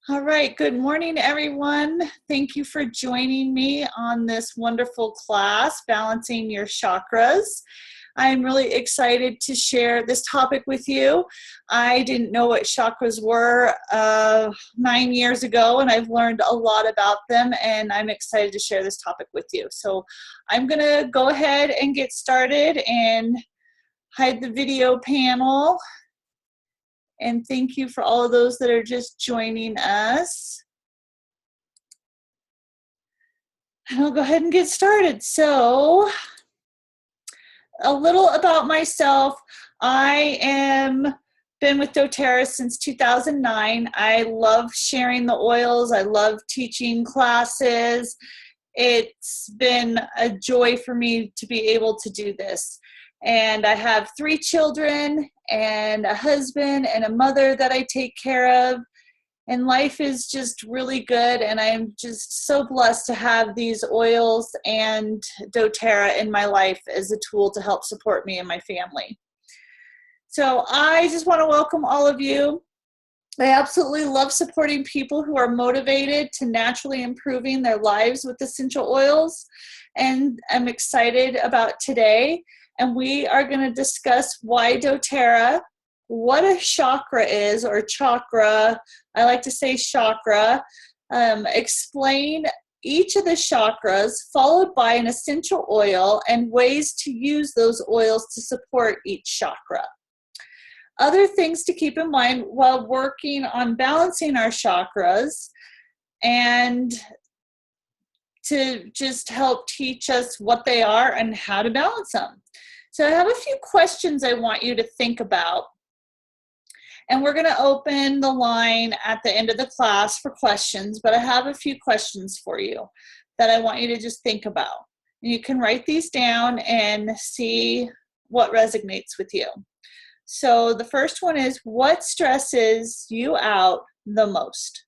All right, good morning, everyone. Thank you for joining me on this wonderful class, Balancing Your Chakras. I'm really excited to share this topic with you. I didn't know what chakras were 9 years ago, and I've learned a lot about them, and I'm excited to share this topic with you. So I'm going to go ahead and get started and hide the video panel. And thank you for all of those that are just joining us. And I'll go ahead and get started. So, a little about myself. I am been with doTERRA since 2009. I love sharing the oils. I love teaching classes. It's been a joy for me to be able to do this. And I have 3 children and a husband and a mother that I take care of. And life is just really good, and I'm just so blessed to have these oils and doTERRA in my life as a tool to help support me and my family. So I just want to welcome all of you. I absolutely love supporting people who are motivated to naturally improving their lives with essential oils, and I'm excited about today. And we are going to discuss why doTERRA, what a chakra is, or chakra, I like to say chakra, explain each of the chakras, followed by an essential oil and ways to use those oils to support each chakra. Other things to keep in mind while working on balancing our chakras and to just help teach us what they are and how to balance them. So I have a few questions I want you to think about. And we're going to open the line at the end of the class for questions, but I have a few questions for you that I want you to just think about. And you can write these down and see what resonates with you. So the first one is, what stresses you out the most?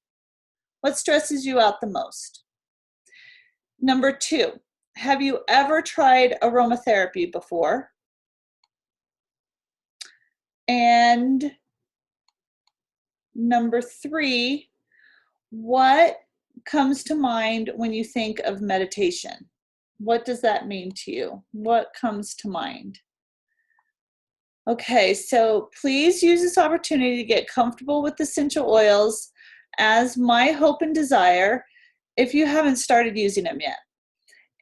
What stresses you out the most? Number 2, have you ever tried aromatherapy before? And number 3, what comes to mind when you think of meditation? What does that mean to you? What comes to mind? Okay, so please use this opportunity to get comfortable with essential oils as my hope and desire if you haven't started using them yet.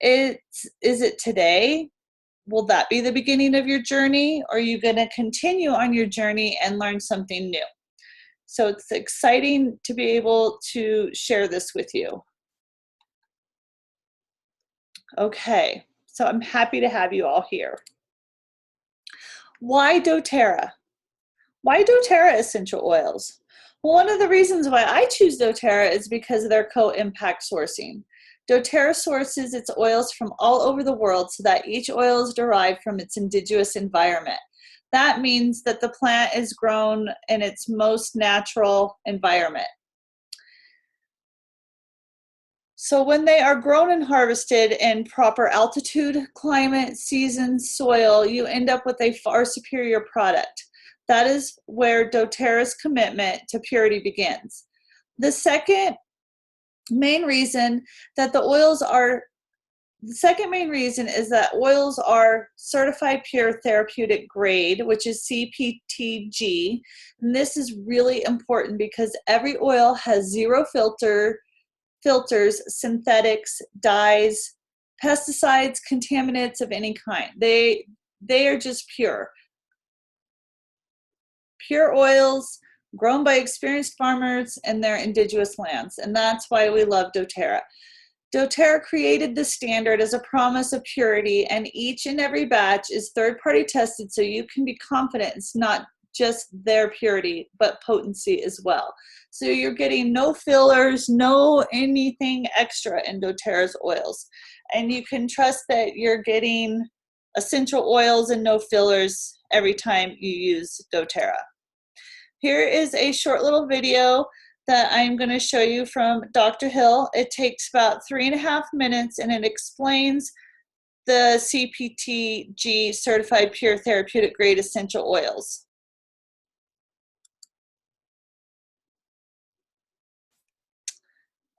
Is it today? Will that be the beginning of your journey? Or are you going to continue on your journey and learn something new? So it's exciting to be able to share this with you. Okay, so I'm happy to have you all here. Why doTERRA? Why doTERRA essential oils? Well, one of the reasons why I choose doTERRA is because of their co-impact sourcing. doTERRA sources its oils from all over the world so that each oil is derived from its indigenous environment. That means that the plant is grown in its most natural environment. So when they are grown and harvested in proper altitude, climate, season, soil, you end up with a far superior product. That is where doTERRA's commitment to purity begins. The second main reason is that oils are certified pure therapeutic grade, which is CPTG. And this is really important because every oil has 0 filters, synthetics, dyes, pesticides, contaminants of any kind. They are just pure. Pure oils grown by experienced farmers in their indigenous lands. And that's why we love doTERRA. doTERRA created the standard as a promise of purity, and each and every batch is third-party tested so you can be confident it's not just their purity, but potency as well. So you're getting no fillers, no anything extra in doTERRA's oils. And you can trust that you're getting essential oils and no fillers every time you use doTERRA. Here is a short little video that I'm going to show you from Dr. Hill. It takes about 3.5 minutes, and it explains the CPTG certified pure therapeutic grade essential oils.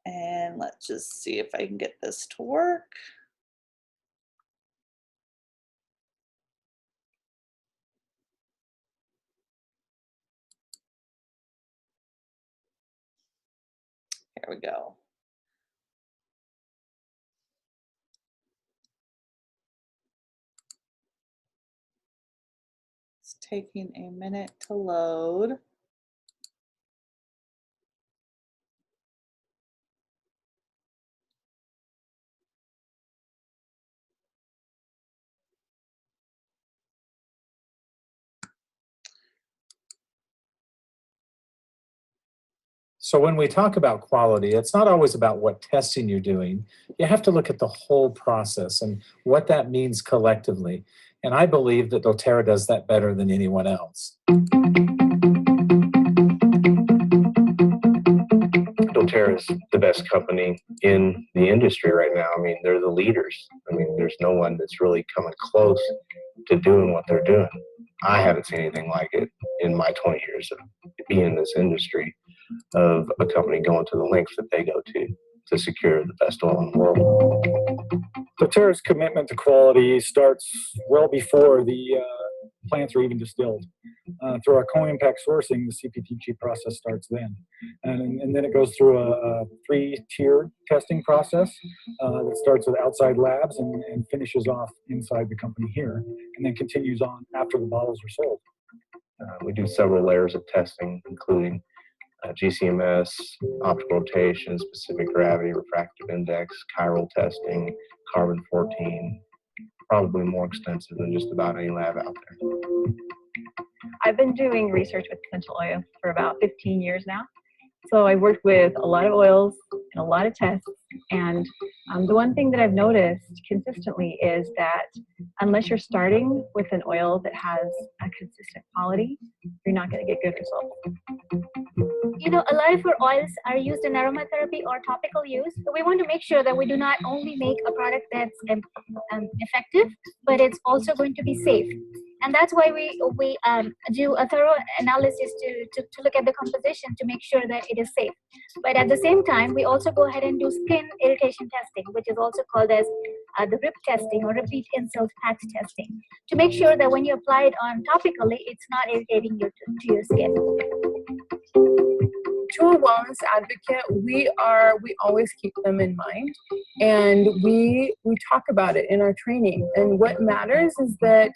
And let's just see if I can get this to work. Here we go. It's taking a minute to load. So when we talk about quality, it's not always about what testing you're doing. You have to look at the whole process and what that means collectively. And I believe that doTERRA does that better than anyone else. doTERRA is the best company in the industry right now. I mean, they're the leaders. I mean, there's no one that's really coming close to doing what they're doing. I haven't seen anything like it in my 20 years of being in this industry, of a company going to the lengths that they go to secure the best oil in the world. doTERRA's commitment to quality starts well before the plants are even distilled. Through our co-impact sourcing, the CPTG process starts then. And then it goes through a three-tier testing process that starts with outside labs and finishes off inside the company here, and then continues on after the bottles are sold. We do several layers of testing, including GCMS, optical rotation, specific gravity, refractive index, chiral testing, carbon-14, probably more extensive than just about any lab out there. I've been doing research with essential oils for about 15 years now. So I worked with a lot of oils and a lot of tests. And the one thing that I've noticed consistently is that unless you're starting with an oil that has a consistent quality, you're not going to get good results. You know, a lot of our oils are used in aromatherapy or topical use. So we want to make sure that we do not only make a product that's effective, but it's also going to be safe. And that's why we do a thorough analysis to look at the composition to make sure that it is safe. But at the same time, we also go ahead and do skin irritation testing, which is also called as the RIP testing or repeat insult patch testing, to make sure that when you apply it on topically, it's not irritating to your skin. To a wellness advocate, we always keep them in mind, and we talk about it in our training. And what matters is that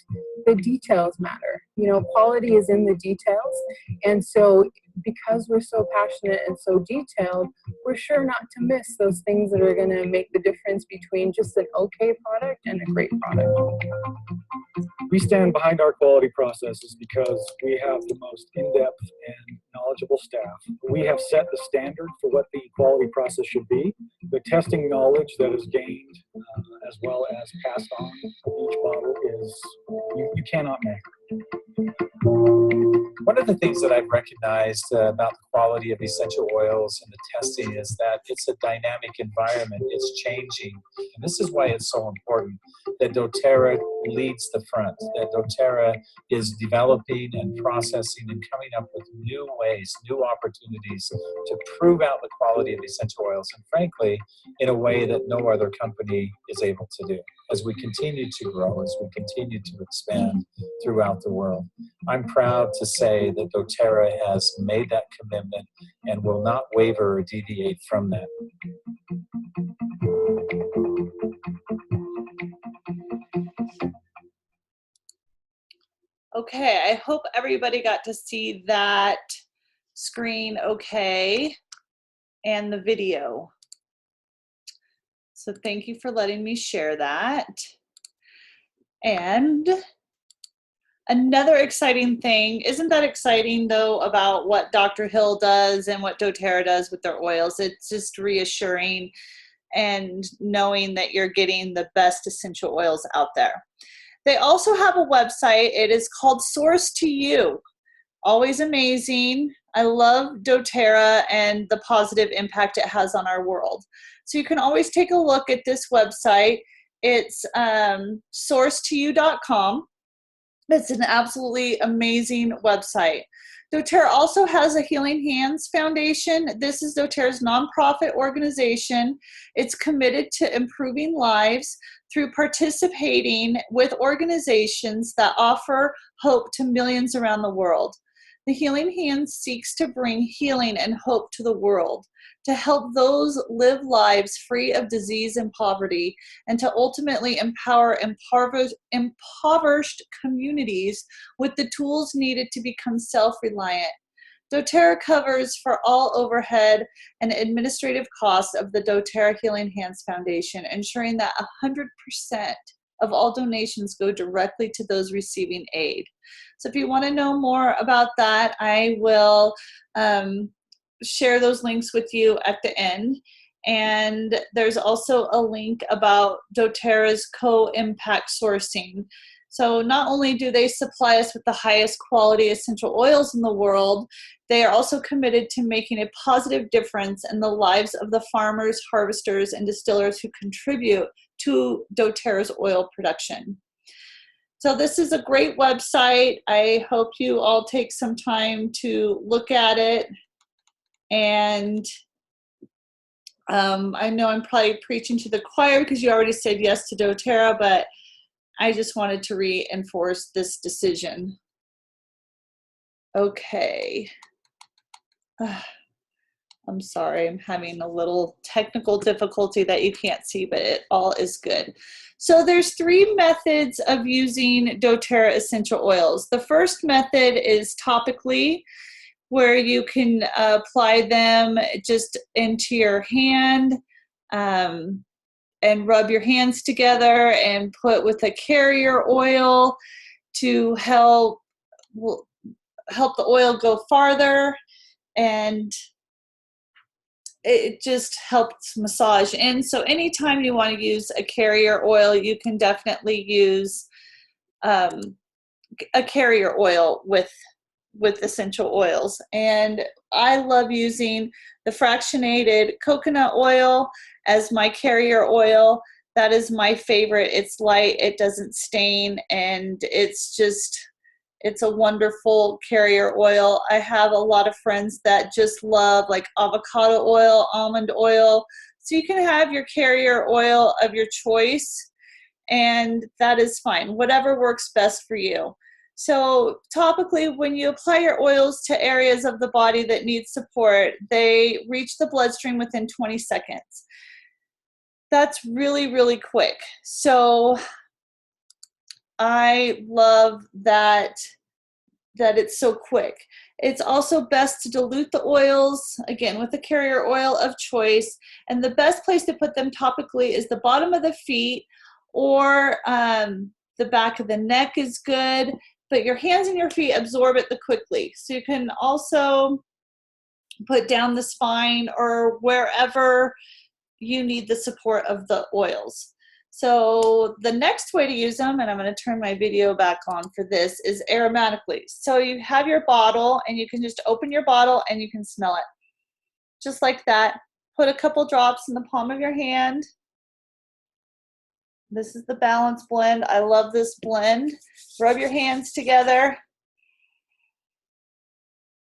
the details matter. You know, quality is in the details, and so because we're so passionate and so detailed, we're sure not to miss those things that are going to make the difference between just an okay product and a great product. We stand behind our quality processes because we have the most in-depth and knowledgeable staff. We have set the standard for what the quality process should be. The testing knowledge that is gained as well as passed on each bottle is, you cannot measure. One of the things that I've recognized about the quality of essential oils and the testing is that it's a dynamic environment. It's changing. And this is why it's so important that doTERRA leads the front, that doTERRA is developing and processing and coming up with new ways, new opportunities to prove out the quality of essential oils, and frankly, in a way that no other company is able to do. As we continue to grow, as we continue to expand throughout the world, I'm proud to say that doTERRA has made that commitment and will not waver or deviate from that. Okay, I hope everybody got to see that screen okay and the video. So thank you for letting me share that. And another exciting thing, isn't that exciting though, about what Dr. Hill does and what doTERRA does with their oils? It's just reassuring and knowing that you're getting the best essential oils out there. They also have a website. It is called Source to You. Always amazing. I love doTERRA and the positive impact it has on our world. So you can always take a look at this website. It's sourcetoyou.com. It's an absolutely amazing website. doTERRA also has a Healing Hands Foundation. This is doTERRA's nonprofit organization. It's committed to improving lives through participating with organizations that offer hope to millions around the world. The Healing Hands seeks to bring healing and hope to the world, to help those live lives free of disease and poverty, and to ultimately empower impoverished communities with the tools needed to become self-reliant. doTERRA covers for all overhead and administrative costs of the doTERRA Healing Hands Foundation, ensuring that 100% of all donations go directly to those receiving aid. So if you want to know more about that, I will share those links with you at the end. And there's also a link about doTERRA's co-impact sourcing. So not only do they supply us with the highest quality essential oils in the world, they are also committed to making a positive difference in the lives of the farmers, harvesters, and distillers who contribute to doTERRA's oil production. So this is a great website. I hope you all take some time to look at it. And I know I'm probably preaching to the choir because you already said yes to doTERRA, but I just wanted to reinforce this decision. Okay. I'm sorry, I'm having a little technical difficulty that you can't see, but it all is good. So there's 3 methods of using doTERRA essential oils. The first method is topically, where you can apply them just into your hand and rub your hands together and put with a carrier oil to help the oil go farther, and it just helps massage in. So anytime you want to use a carrier oil, you can definitely use a carrier oil with essential oils. And I love using the fractionated coconut oil as my carrier oil. That is my favorite. It's light, it doesn't stain, and it's a wonderful carrier oil. I have a lot of friends that just love like avocado oil, almond oil. So you can have your carrier oil of your choice, and that is fine. Whatever works best for you. So topically, when you apply your oils to areas of the body that need support, they reach the bloodstream within 20 seconds. That's really, really quick. So I love that it's so quick. It's also best to dilute the oils, again, with the carrier oil of choice. And the best place to put them topically is the bottom of the feet, or the back of the neck is good. But your hands and your feet absorb it the quickly. So you can also put down the spine or wherever you need the support of the oils. So the next way to use them, and I'm going to turn my video back on for this, is aromatically. So you have your bottle, and you can just open your bottle and you can smell it. Just like that. Put a couple drops in the palm of your hand. This is the Balance Blend. I love this blend. Rub your hands together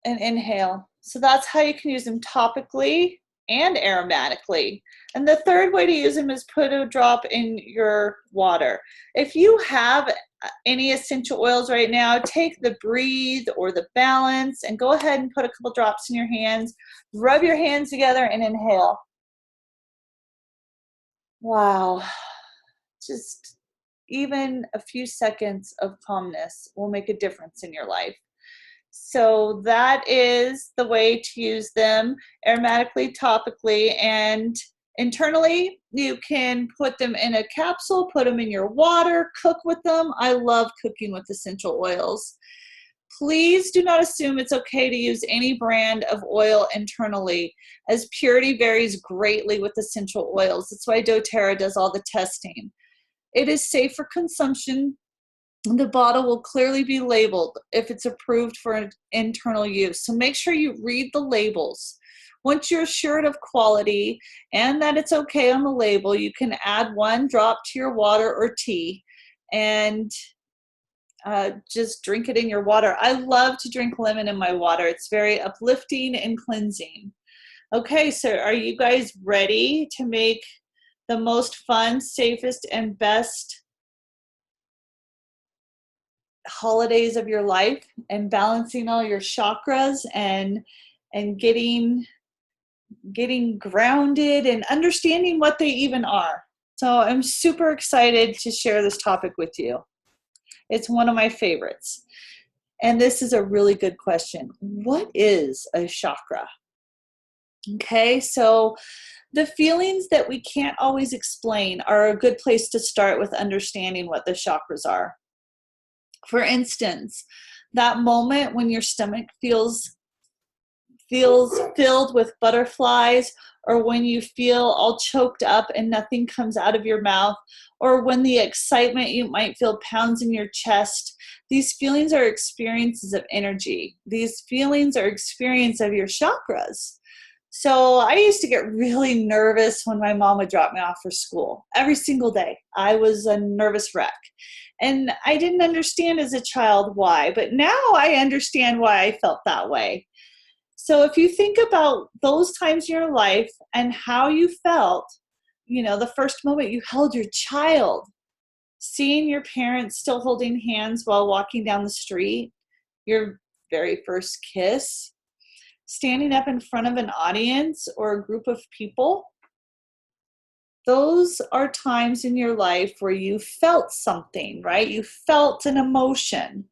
and inhale. So that's how you can use them topically and aromatically. And the third way to use them is put a drop in your water. If you have any essential oils right now, take the Breathe or the Balance and go ahead and put a couple drops in your hands. Rub your hands together and inhale. Wow. Just even a few seconds of calmness will make a difference in your life. So that is the way to use them, aromatically, topically, and internally. You can put them in a capsule, put them in your water, cook with them. I love cooking with essential oils. Please do not assume it's okay to use any brand of oil internally, as purity varies greatly with essential oils. That's why doTERRA does all the testing. It is safe for consumption. The bottle will clearly be labeled if it's approved for internal use. So make sure you read the labels. Once you're assured of quality and that it's okay on the label, you can add 1 drop to your water or tea. And just drink it in your water. I love to drink lemon in my water. It's very uplifting and cleansing. Okay, so are you guys ready to make the most fun, safest, and best holidays of your life, and balancing all your chakras and getting grounded and understanding what they even are? So I'm super excited to share this topic with you. It's one of my favorites. And this is a really good question. What is a chakra? Okay, so the feelings that we can't always explain are a good place to start with understanding what the chakras are. For instance, that moment when your stomach feels filled with butterflies, or when you feel all choked up and nothing comes out of your mouth, or when the excitement you might feel pounds in your chest. These feelings are experiences of energy. These feelings are experience of your chakras. So I used to get really nervous when my mom would drop me off for school. Every single day, I was a nervous wreck. And I didn't understand as a child why, but now I understand why I felt that way. So if you think about those times in your life and how you felt, the first moment you held your child, seeing your parents still holding hands while walking down the street, your very first kiss, standing up in front of an audience or a group of people, those are times in your life where you felt something, right? You felt an emotion.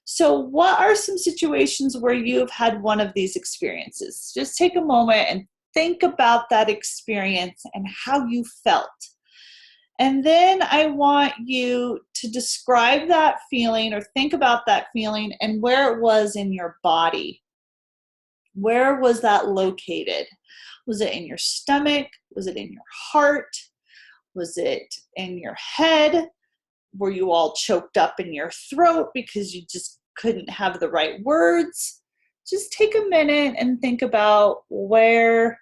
So what are some situations where you've had one of these experiences? Just take a moment and think about that experience and how you felt. And then I want you to describe that feeling or think about that feeling and where it was in your body. Where was that located? Was it in your stomach? Was it in your heart? Was it in your head? Were you all choked up in your throat because you just couldn't have the right words? Just take a minute and think about where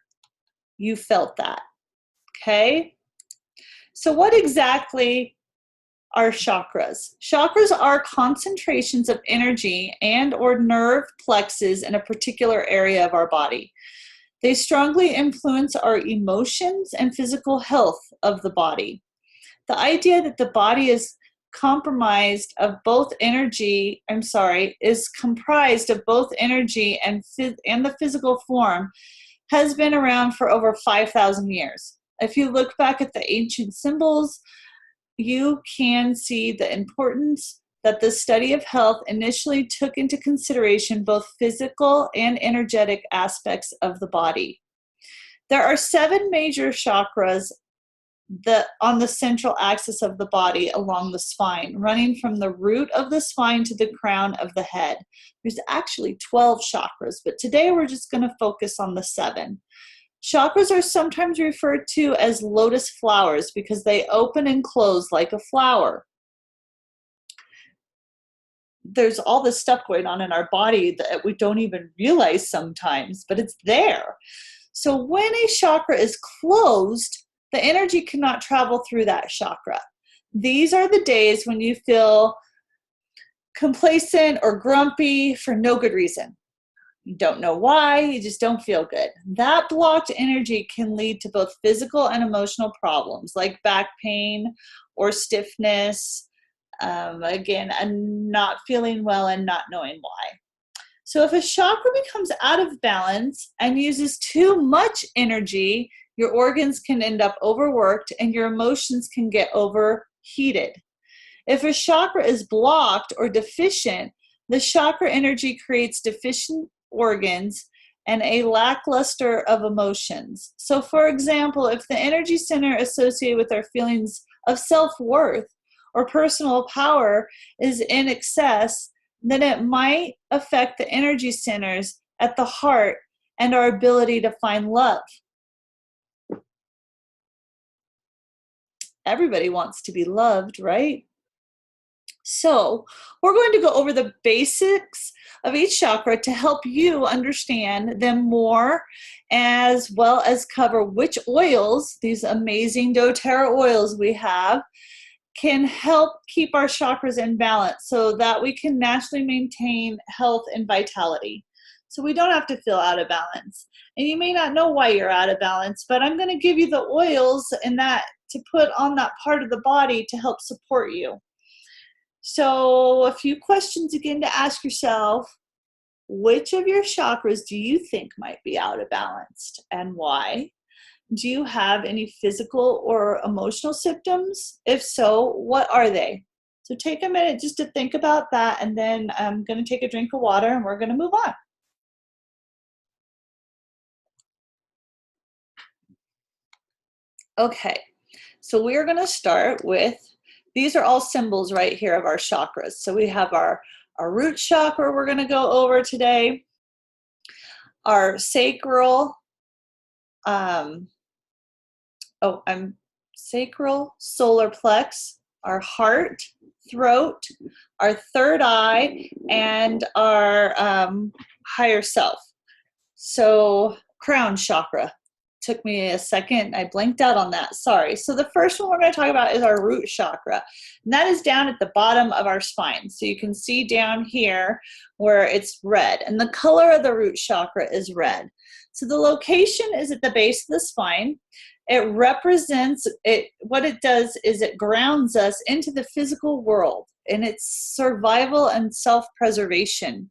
you felt that, okay? So what exactly are chakras? Chakras are concentrations of energy and or nerve plexus in a particular area of our body. They strongly influence our emotions and physical health of the body. The idea that the body is comprised of both energy and the physical form has been around for over 5,000 years. If you look back at the ancient symbols, you can see the importance that the study of health initially took into consideration both physical and energetic aspects of the body. There are 7 major chakras on the central axis of the body along the spine, running from the root of the spine to the crown of the head. There's actually 12 chakras, but today we're just going to focus on the 7. Chakras are sometimes referred to as lotus flowers because they open and close like a flower. There's all this stuff going on in our body that we don't even realize sometimes, but it's there. So when a chakra is closed, the energy cannot travel through that chakra. These are the days when you feel complacent or grumpy for no good reason. You don't know why, you just don't feel good. That blocked energy can lead to both physical and emotional problems like back pain or stiffness, and not feeling well and not knowing why. So if a chakra becomes out of balance and uses too much energy, your organs can end up overworked and your emotions can get overheated. If a chakra is blocked or deficient, the chakra energy creates deficient organs and a lackluster of emotions. So for example, if the energy center associated with our feelings of self-worth or personal power is in excess, then it might affect the energy centers at the heart and our ability to find love. Everybody wants to be loved, right? So we're going to go over the basics of each chakra to help you understand them more, as well as cover which oils, these amazing doTERRA oils we have, can help keep our chakras in balance so that we can naturally maintain health and vitality. So we don't have to feel out of balance. And you may not know why you're out of balance, but I'm going to give you the oils and that to put on that part of the body to help support you. So a few questions again to ask yourself. Which of your chakras do you think might be out of balance and why? Do you have any physical or emotional symptoms? If so, what are they? So take a minute just to think about that, and then I'm going to take a drink of water and we're going to move on. Okay, so we are going to start with, these are all symbols right here of our chakras. So we have our root chakra we're going to go over today, our sacral, sacral solar plex, our heart, throat, our third eye, and our higher self. So crown chakra. Took me a second. I blanked out on that. Sorry. So the first one we're going to talk about is our root chakra. And that is down at the bottom of our spine. So you can see down here where it's red. And the color of the root chakra is red. So the location is at the base of the spine. It represents it. What it does is it grounds us into the physical world, and it's survival and self-preservation.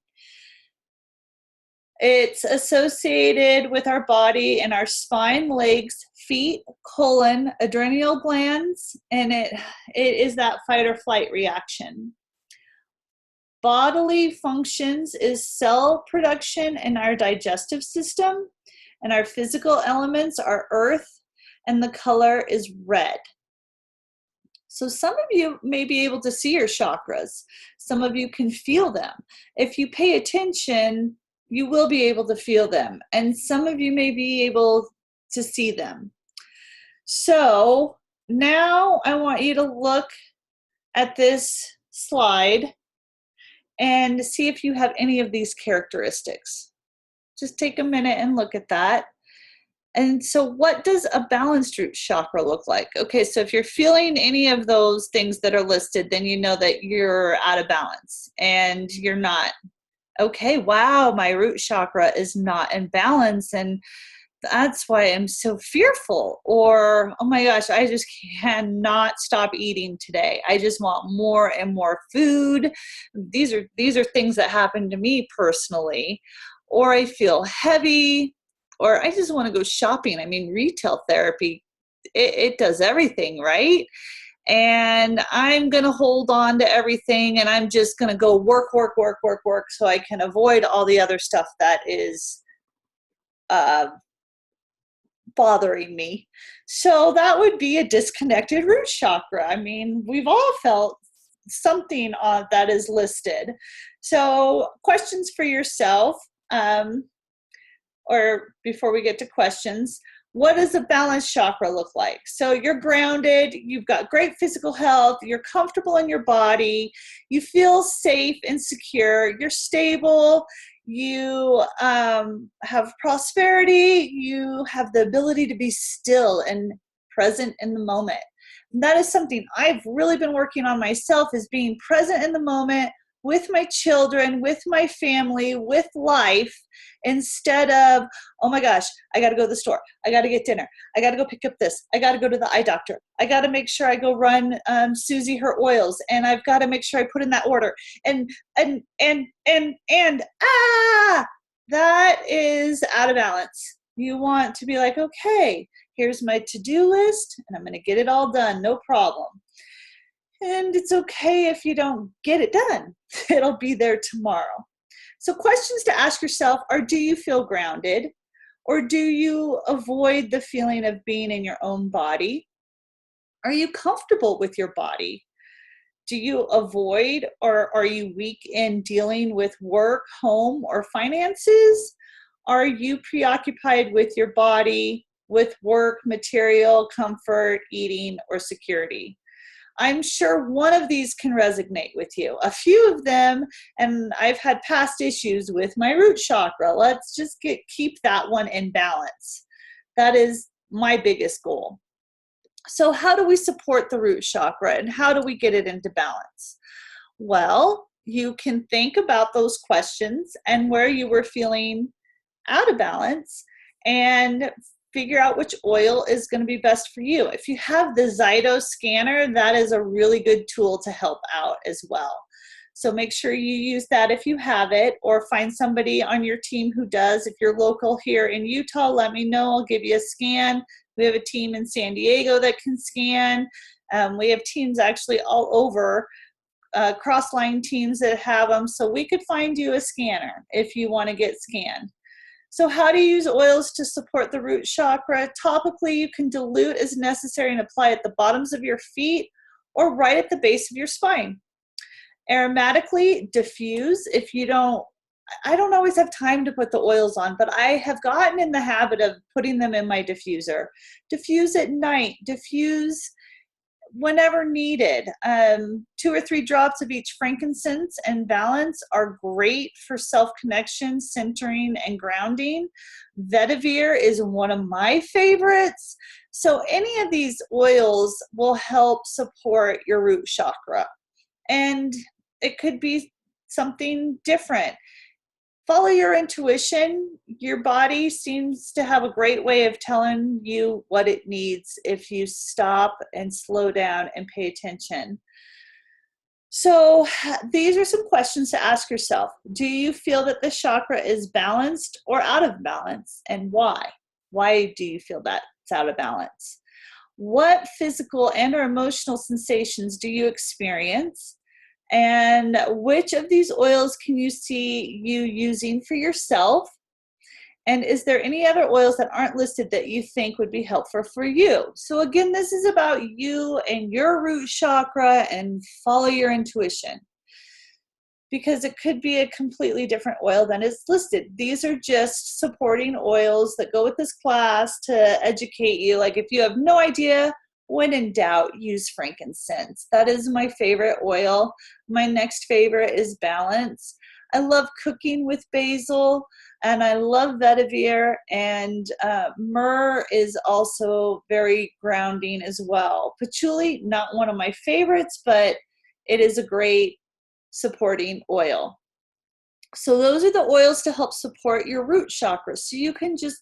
It's associated with our body and our spine, legs, feet, colon, adrenal glands, and it is that fight or flight reaction. Bodily functions is cell production in our digestive system, and our physical elements are earth, and the color is red. So some of you may be able to see your chakras. Some of you can feel them. If you pay attention, you will be able to feel them. And some of you may be able to see them. So now I want you to look at this slide and see if you have any of these characteristics. Just take a minute and look at that. And so what does a balanced root chakra look like? Okay, so if you're feeling any of those things that are listed, then you know that you're out of balance and you're not. Okay, wow, my root chakra is not in balance and that's why I'm so fearful. Or, oh my gosh, I just cannot stop eating today. I just want more and more food. These are things that happen to me personally. Or I feel heavy, or I just want to go shopping. I mean, retail therapy, it does everything, right? And I'm going to hold on to everything and I'm just going to go work so I can avoid all the other stuff that is bothering me. So that would be a disconnected root chakra. I mean, we've all felt something that is listed. So questions for yourself, or before we get to questions, what does a balanced chakra look like? So you're grounded, you've got great physical health, you're comfortable in your body, you feel safe and secure, you're stable, you have prosperity, you have the ability to be still and present in the moment. And that is something I've really been working on myself, is being present in the moment with my children, with my family, with life, instead of, oh my gosh, I got to go to the store. I got to get dinner. I got to go pick up this. I got to go to the eye doctor. I got to make sure I go run Susie her oils, and I've got to make sure I put in that order. And that is out of balance. You want to be like, okay, here's my to-do list, and I'm going to get it all done, no problem. And it's okay if you don't get it done. It'll be there tomorrow. So questions to ask yourself are, do you feel grounded? Or do you avoid the feeling of being in your own body? Are you comfortable with your body? Do you avoid, or are you weak in dealing with work, home, or finances? Are you preoccupied with your body, with work, material, comfort, eating, or security? I'm sure one of these can resonate with you. A few of them, and I've had past issues with my root chakra. Let's just keep that one in balance. That is my biggest goal. So how do we support the root chakra and how do we get it into balance? Well, you can think about those questions and where you were feeling out of balance and figure out which oil is going to be best for you. If you have the Zyto scanner, that is a really good tool to help out as well. So make sure you use that if you have it, or find somebody on your team who does. If you're local here in Utah, let me know. I'll give you a scan. We have a team in San Diego that can scan. We have teams actually all over, cross-line teams that have them. So we could find you a scanner if you want to get scanned. So how do you use oils to support the root chakra? Topically, you can dilute as necessary and apply at the bottoms of your feet or right at the base of your spine. Aromatically, diffuse. If you don't, I don't always have time to put the oils on, but I have gotten in the habit of putting them in my diffuser. Diffuse at night, diffuse whenever needed. 2 or 3 drops of each frankincense and balance are great for self-connection, centering, and grounding. Vetiver is one of my favorites. So any of these oils will help support your root chakra. And it could be something different. Follow your intuition. Your body seems to have a great way of telling you what it needs if you stop and slow down and pay attention. So these are some questions to ask yourself. Do you feel that the chakra is balanced or out of balance, and why? Why do you feel that it's out of balance? What physical and or emotional sensations do you experience? And which of these oils can you see you using for yourself? And is there any other oils that aren't listed that you think would be helpful for you? So again, this is about you and your root chakra, and follow your intuition, because it could be a completely different oil than is listed. These are just supporting oils that go with this class to educate you. Like if you have no idea, when in doubt, use frankincense. That is my favorite oil. My next favorite is balance. I love cooking with basil, and I love vetiver, and myrrh is also very grounding as well. Patchouli, not one of my favorites, but it is a great supporting oil. So those are the oils to help support your root chakra. So you can just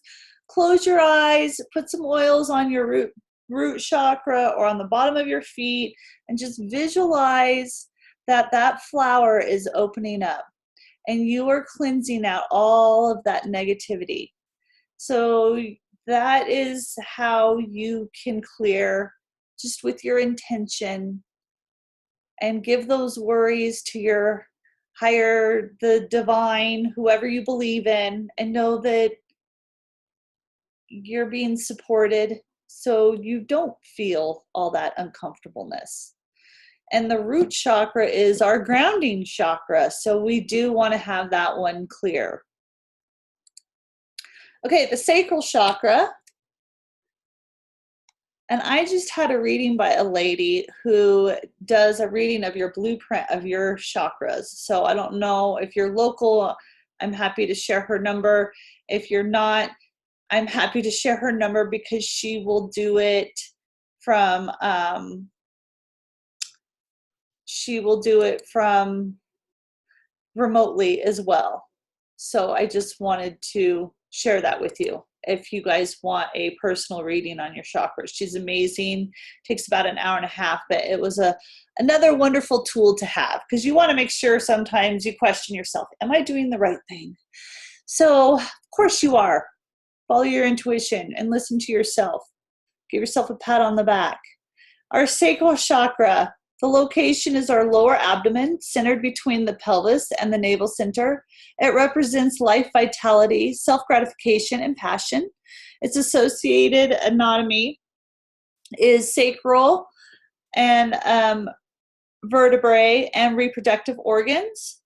close your eyes, put some oils on your root chakra or on the bottom of your feet, and just visualize that that flower is opening up and you are cleansing out all of that negativity. So that is how you can clear, just with your intention, and give those worries to your higher, the divine, whoever you believe in, and know that you're being supported so you don't feel all that uncomfortableness. And the root chakra is our grounding chakra, so we do want to have that one clear. Okay, the sacral chakra. And I just had a reading by a lady who does a reading of your blueprint of your chakras. So I don't know if you're local, I'm happy to share her number. If you're not, I'm happy to share her number, because she will do it from remotely as well. So I just wanted to share that with you if you guys want a personal reading on your chakras. She's amazing. Takes about an hour and a half, but it was another wonderful tool to have, because you want to make sure sometimes you question yourself, am I doing the right thing? So of course you are. Follow your intuition and listen to yourself. Give yourself a pat on the back. Our sacral chakra, the location is our lower abdomen, centered between the pelvis and the navel center. It represents life, vitality, self-gratification, and passion. Its associated anatomy is sacral and vertebrae and reproductive organs.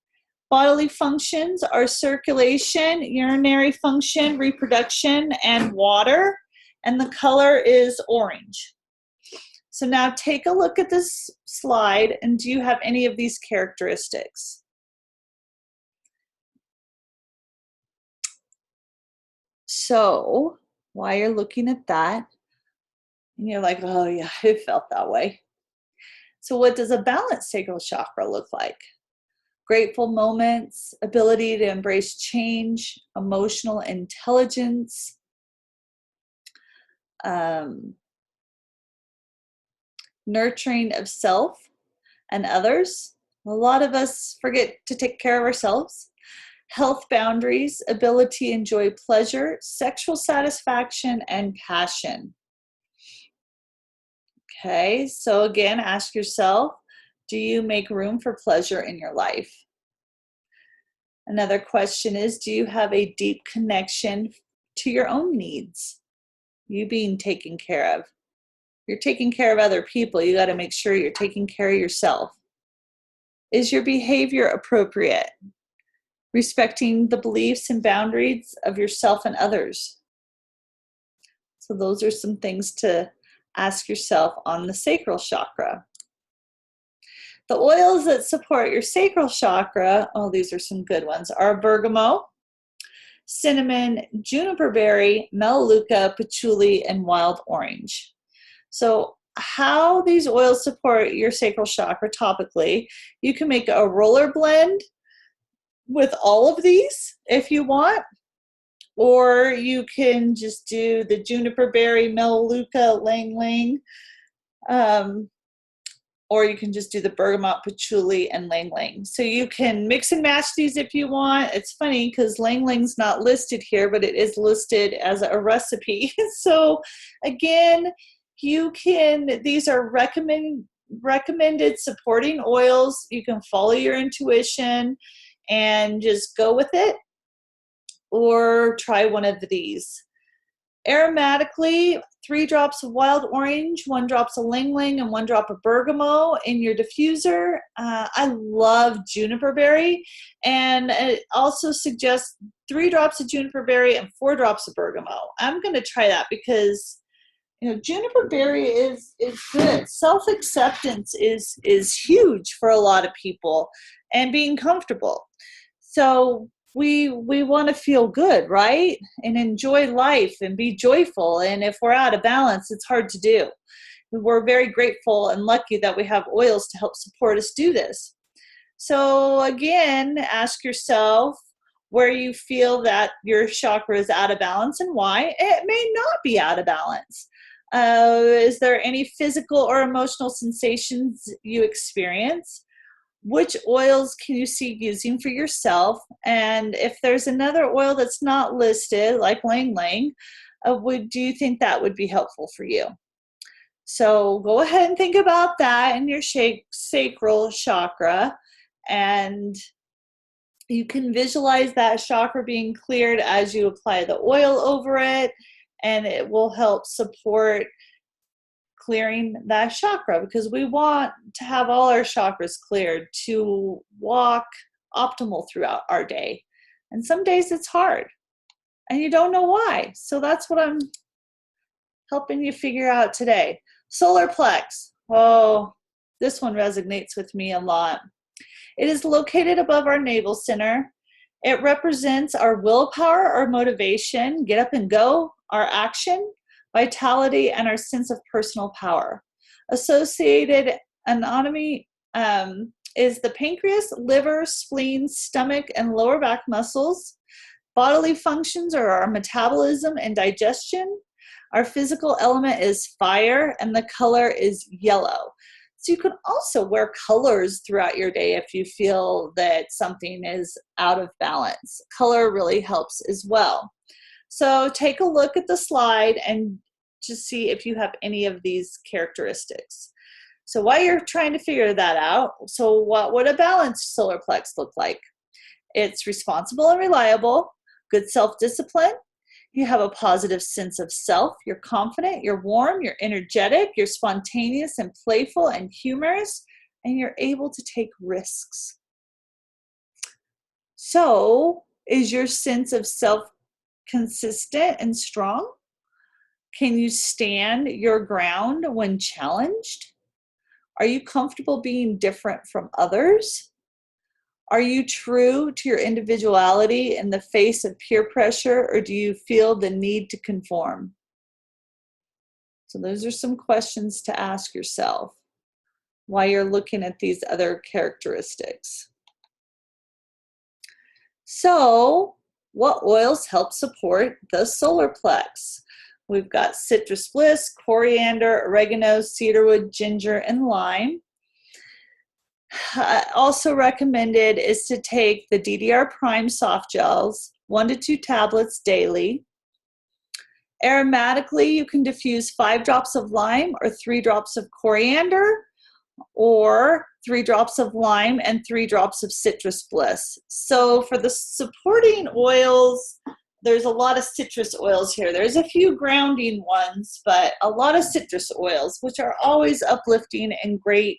Bodily functions are circulation, urinary function, reproduction, and water. And the color is orange. So now take a look at this slide, and do you have any of these characteristics? So while you're looking at that, And you're like, oh yeah, it felt that way. So what does a balanced sacral chakra look like? Grateful moments, ability to embrace change, emotional intelligence, nurturing of self and others. A lot of us forget to take care of ourselves. Health boundaries, ability to enjoy pleasure, sexual satisfaction, and passion. Okay, so again, ask yourself, do you make room for pleasure in your life? Another question is, do you have a deep connection to your own needs? You being taken care of. You're taking care of other people. You got to make sure you're taking care of yourself. Is your behavior appropriate? Respecting the beliefs and boundaries of yourself and others. So those are some things to ask yourself on the sacral chakra. The oils that support your sacral chakra, oh, these are some good ones, are bergamot, cinnamon, juniper berry, melaleuca, patchouli, and wild orange. So how these oils support your sacral chakra topically, you can make a roller blend with all of these if you want, or you can just do the juniper berry, melaleuca, lang lang, or you can just do the bergamot, patchouli, and lang lang. So you can mix and match these if you want. It's funny because lang lang's not listed here, but it is listed as a recipe. So again, you can, these are recommended supporting oils. You can follow your intuition and just go with it, or try one of these. Aromatically, 3 drops of wild orange, 1 drop of lang lang, and 1 drop of bergamot in your diffuser. I love juniper berry, and it also suggests 3 drops of juniper berry and 4 drops of bergamot. I'm going to try that because juniper berry is good. Self-acceptance is huge for a lot of people, and being comfortable. So we want to feel good, right? And enjoy life and be joyful. And if we're out of balance, it's hard to do. We're very grateful and lucky that we have oils to help support us do this. So again, ask yourself where you feel that your chakra is out of balance and why. It may not be out of balance. Is there any physical or emotional sensations you experience? Which oils can you see using for yourself? And if there's another oil that's not listed, like lang lang, do you think that would be helpful for you? So go ahead and think about that in your sacral chakra, and you can visualize that chakra being cleared as you apply the oil over it, and it will help support clearing that chakra, because we want to have all our chakras cleared to walk optimal throughout our day. And some days it's hard and you don't know why. So that's what I'm helping you figure out today. Solar plex. Oh, this one resonates with me a lot. It is located above our navel center. It represents our willpower, our motivation, get up and go, our action, vitality, and our sense of personal power. Associated anatomy is the pancreas, liver, spleen, stomach, and lower back muscles. Bodily functions are our metabolism and digestion. Our physical element is fire, and the color is yellow. So you can also wear colors throughout your day if you feel that something is out of balance. Color really helps as well. So take a look at the slide and just see if you have any of these characteristics. So while you're trying to figure that out, so what would a balanced solar plex look like? It's responsible and reliable, good self-discipline. You have a positive sense of self. You're confident, you're warm, you're energetic, you're spontaneous and playful and humorous, and you're able to take risks. So is your sense of self consistent and strong? Can you stand your ground when challenged? Are you comfortable being different from others? Are you true to your individuality in the face of peer pressure, or do you feel the need to conform? So those are some questions to ask yourself while you're looking at these other characteristics. So, what oils help support the solar plex? We've got citrus bliss, coriander, oregano, cedarwood, ginger, and lime. Also recommended is to take the DDR Prime soft gels, 1 to 2 tablets daily. Aromatically, you can diffuse 5 drops of lime or 3 drops of coriander, or 3 drops of lime and 3 drops of citrus bliss. So for the supporting oils, there's a lot of citrus oils here. There's a few grounding ones, but a lot of citrus oils, which are always uplifting and great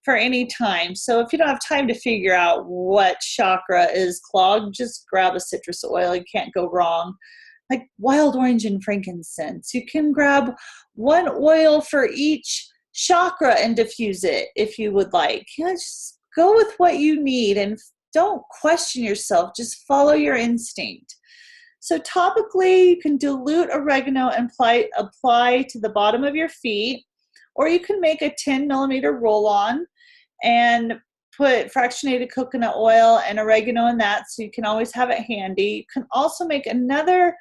for any time. So if you don't have time to figure out what chakra is clogged, just grab a citrus oil. You can't go wrong. Like wild orange and frankincense. You can grab one oil for each chakra and diffuse it if you would like. Just go with what you need and don't question yourself. Just follow your instinct. So topically, you can dilute oregano and apply to the bottom of your feet, or you can make a 10 millimeter roll-on and put fractionated coconut oil and oregano in that, so you can always have it handy. You can also make another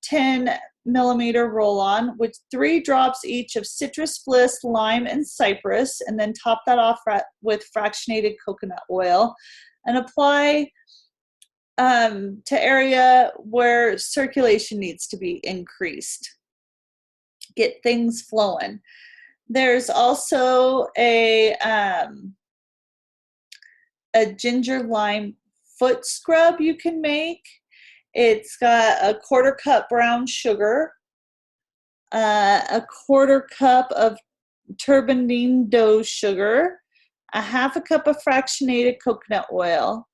10 millimeter roll-on with 3 drops each of citrus bliss, lime, and cypress, and then top that off with fractionated coconut oil and apply to area where circulation needs to be increased. Get things flowing. There's also a ginger lime foot scrub you can make. It's got a 1/4 cup brown sugar, a 1/4 cup of turbinine dough sugar, a 1/2 cup of fractionated coconut oil,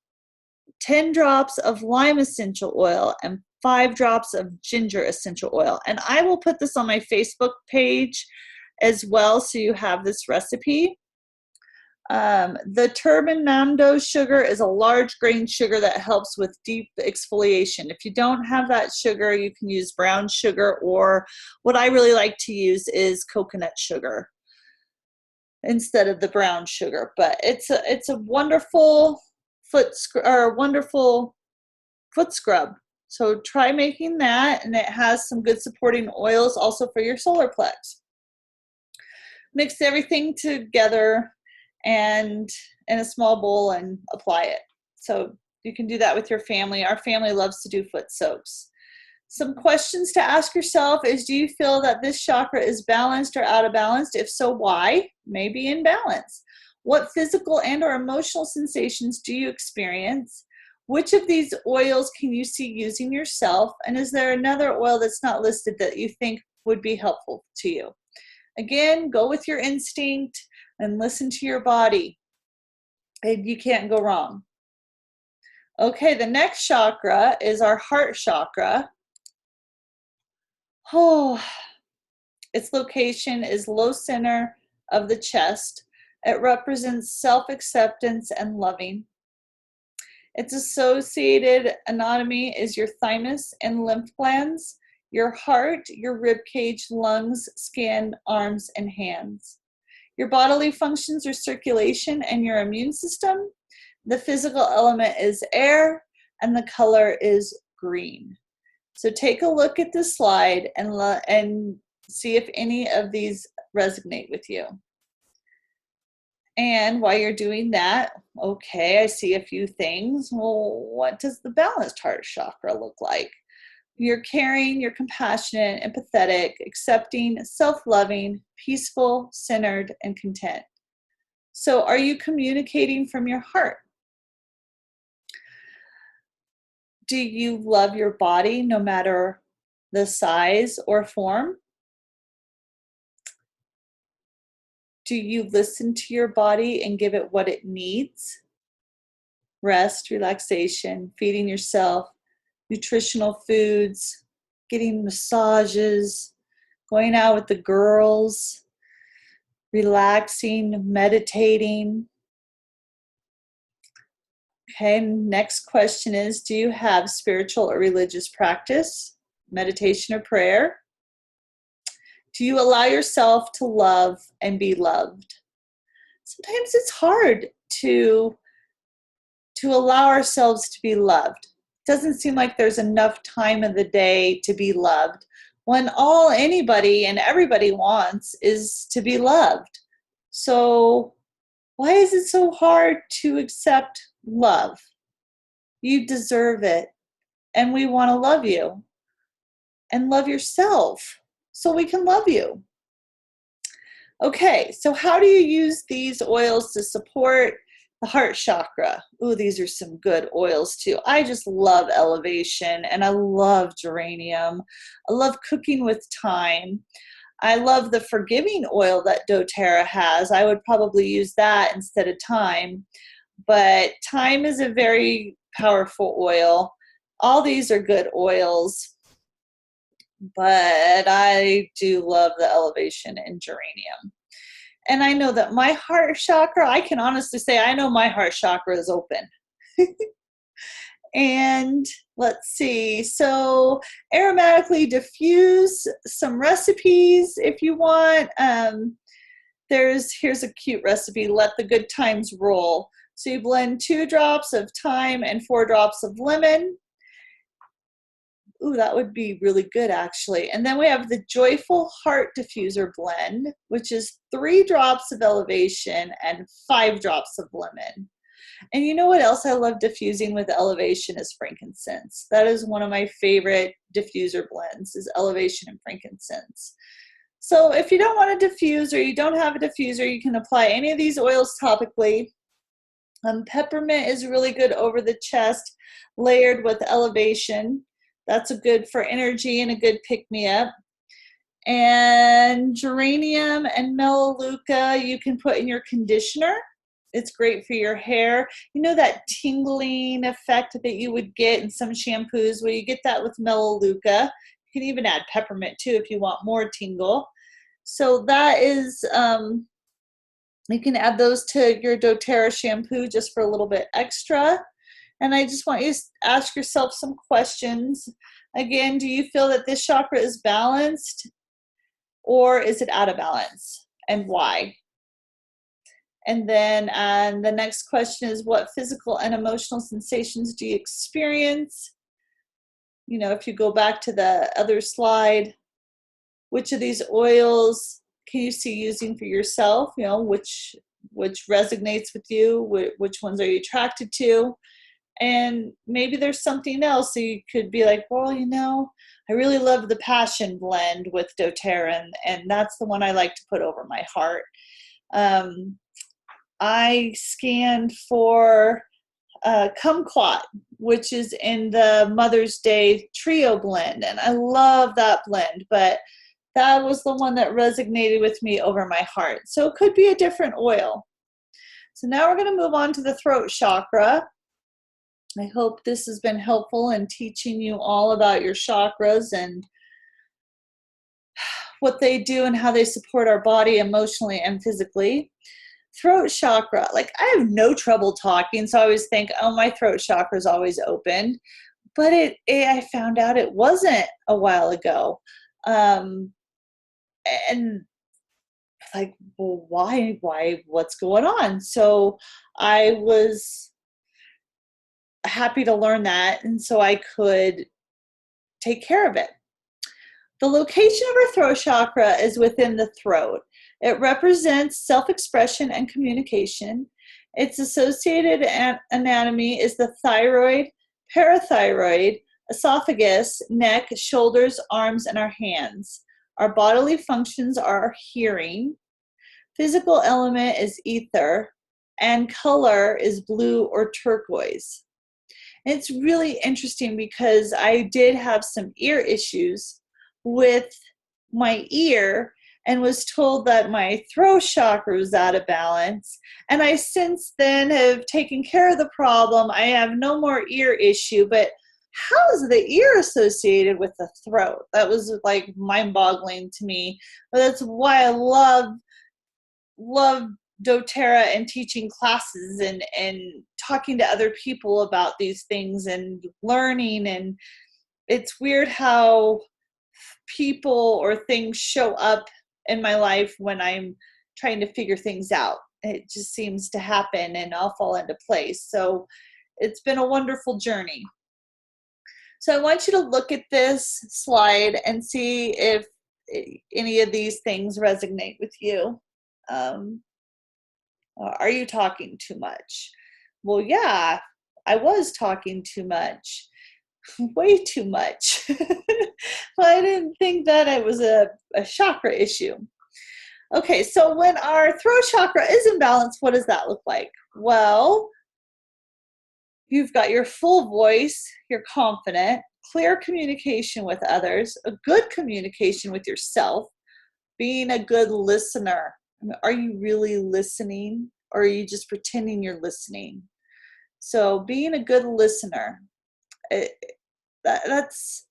10 drops of lime essential oil, and 5 drops of ginger essential oil. And I will put this on my Facebook page as well, so you have this recipe. The turbinando sugar is a large grain sugar that helps with deep exfoliation. If you don't have that sugar, you can use brown sugar, or what I really like to use is coconut sugar instead of the brown sugar. But it's a wonderful foot scrub. So try making that, and it has some good supporting oils also for your solar plex. Mix everything together and in a small bowl and apply it. So you can do that with your family. Our family loves to do foot soaks. Some questions to ask yourself is, do you feel that this chakra is balanced or out of balance? If so, why? Maybe in balance. What physical and or emotional sensations do you experience? Which of these oils can you see using yourself? And is there another oil that's not listed that you think would be helpful to you? Again, go with your instinct and listen to your body. And you can't go wrong. Okay, the next chakra is our heart chakra. Oh, its location is low center of the chest. It represents self-acceptance and loving. Its associated anatomy is your thymus and lymph glands, your heart, your rib cage, lungs, skin, arms, and hands. Your bodily functions are circulation and your immune system. The physical element is air, and the color is green. So take a look at this slide and see if any of these resonate with you. And while you're doing that, okay, I see a few things. Well, what does the balanced heart chakra look like? You're caring, you're compassionate, empathetic, accepting, self-loving, peaceful, centered, and content. So are you communicating from your heart? Do you love your body no matter the size or form? Do you listen to your body and give it what it needs? Rest, relaxation, feeding yourself, nutritional foods, getting massages, going out with the girls, relaxing, meditating. Okay, next question is, do you have spiritual or religious practice, meditation or prayer? Do you allow yourself to love and be loved? Sometimes it's hard to allow ourselves to be loved. It doesn't seem like there's enough time of the day to be loved, when all anybody and everybody wants is to be loved. So why is it so hard to accept love? You deserve it, and we want to love you and love yourself so we can love you. Okay, so how do you use these oils to support the heart chakra? Ooh, these are some good oils too. I just love elevation, and I love geranium. I love cooking with thyme. I love the forgiving oil that doTERRA has. I would probably use that instead of thyme. But thyme is a very powerful oil. All these are good oils, but I do love the elevation and geranium. And I know that my heart chakra, I can honestly say I know my heart chakra is open. And let's see, so aromatically diffuse some recipes if you want. Here's a cute recipe, let the good times roll. So you blend 2 drops of thyme and 4 drops of lemon. Ooh, that would be really good actually. And then we have the Joyful Heart Diffuser blend, which is 3 drops of elevation and 5 drops of lemon. And you know what else I love diffusing with elevation is frankincense. That is one of my favorite diffuser blends, is elevation and frankincense. So if you don't want to diffuse or you don't have a diffuser, you can apply any of these oils topically. Peppermint is really good over the chest, layered with elevation. That's a good for energy and a good pick-me-up. And geranium and melaleuca you can put in your conditioner. It's great for your hair. You know that tingling effect that you would get in some shampoos? Well, you get that with melaleuca. You can even add peppermint too if you want more tingle. So that is, you can add those to your doTERRA shampoo just for a little bit extra. And I just want you to ask yourself some questions. Again, do you feel that this chakra is balanced, or is it out of balance, and why? And then the next question is, what physical and emotional sensations do you experience? You know, if you go back to the other slide, which of these oils can you see using for yourself? You know, which resonates with you? Which ones are you attracted to? And maybe there's something else. So you could be like, well, you know, I really love the Passion blend with doTERRA, and that's the one I like to put over my heart. I scanned for kumquat, which is in the Mother's Day Trio blend, and I love that blend, but that was the one that resonated with me over my heart. So it could be a different oil. So now we're going to move on to the throat chakra. I hope this has been helpful in teaching you all about your chakras and what they do and how they support our body emotionally and physically. Throat chakra, like I have no trouble talking, so I always think, oh, my throat chakra is always open, but I found out it wasn't a while ago, and like, well, why, what's going on? So I was happy to learn that, and so I could take care of it. The location of our throat chakra is within the throat. It represents self-expression and communication. Its associated anatomy is the thyroid, parathyroid, esophagus, neck, shoulders, arms, and our hands. Our bodily functions are hearing. Physical element is ether, and color is blue or turquoise. And it's really interesting because I did have some ear issues with my ear and was told that my throat chakra was out of balance. And I since then have taken care of the problem. I have no more ear issue, but how is the ear associated with the throat? That was like mind-boggling to me. But that's why I love doTERRA and teaching classes and talking to other people about these things and learning. And it's weird how people or things show up in my life when I'm trying to figure things out. It just seems to happen and I'll fall into place. So it's been a wonderful journey. So I want you to look at this slide and see if any of these things resonate with you. Are you talking too much? Well, yeah, I was talking too much. Way too much. I didn't think that it was a chakra issue. Okay, so when our throat chakra is in balance, what does that look like? Well, you've got your full voice, you're confident, clear communication with others, a good communication with yourself, being a good listener. Are you really listening, or are you just pretending you're listening? So being a good listener, that's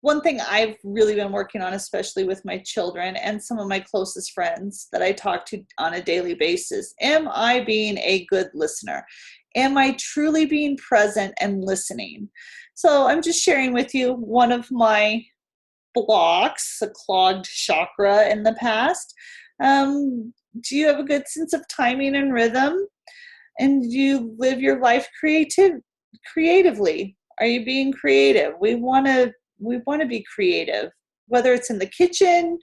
one thing I've really been working on, especially with my children and some of my closest friends that I talk to on a daily basis. Am I being a good listener? Am I truly being present and listening? So I'm just sharing with you one of my blocks, a clogged chakra in the past. Do you have a good sense of timing and rhythm? And do you live your life creatively? Are you being creative? We want to be creative, whether it's in the kitchen,